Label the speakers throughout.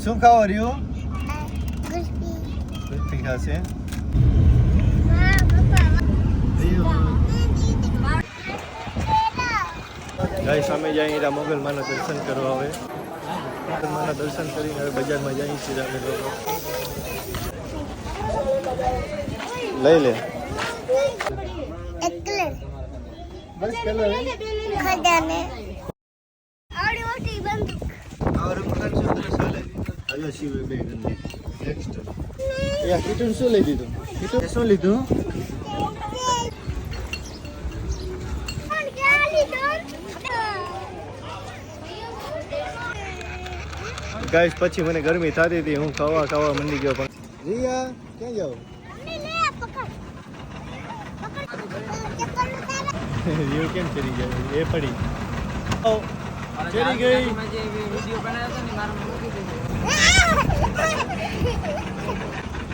Speaker 1: શું ખાવો રહ્યું? ગુલ્ફી ખાશે. ગાઈસ અમે જઈએ મોગલમાના દર્શન કરવા. હવે મોગલમાના દર્શન કરીને હવે બજારમાં જઈએ છીએ અમે લોકો. લઈ લે બસ કલર
Speaker 2: ખજાને
Speaker 1: આજો શિવ બે ગંદી. નેક્સ્ટ યા કિટન શું લઈ દીધું? કિટન શું લીધું? ગાઈસ પછી મને ગરમી થતી હતી, હું ખાવા મંડી ગયો. પણ રિયા ક્યાં જાવ? રિયો કેમ ચડી જાય? એ પડી ચડી ગઈ.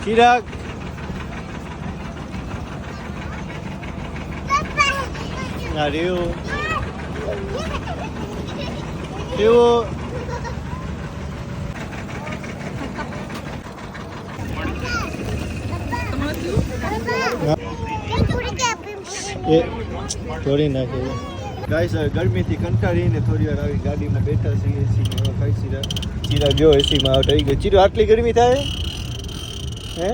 Speaker 1: ચિરાગ ના રિયો કેવો તોડી નાખે. ગાઈસ ગરમીથી કંટાળીને થોડી વાર આવી ગાડીમાં બેઠા છીએ. એસીમાં હવે ખાઈ ચીરા જો એસીમાં આઉટ આવી ગયો. ચીરો આટલી ગરમી થાય હે?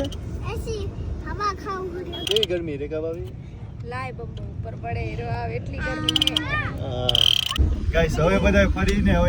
Speaker 1: કેવી ગરમી રે કાબાવી?
Speaker 3: લાય બમ્બો ઉપર પડે રો આવે એટલી ગરમી છે.
Speaker 1: ગાઈસ હવે બધા ફરીને હવે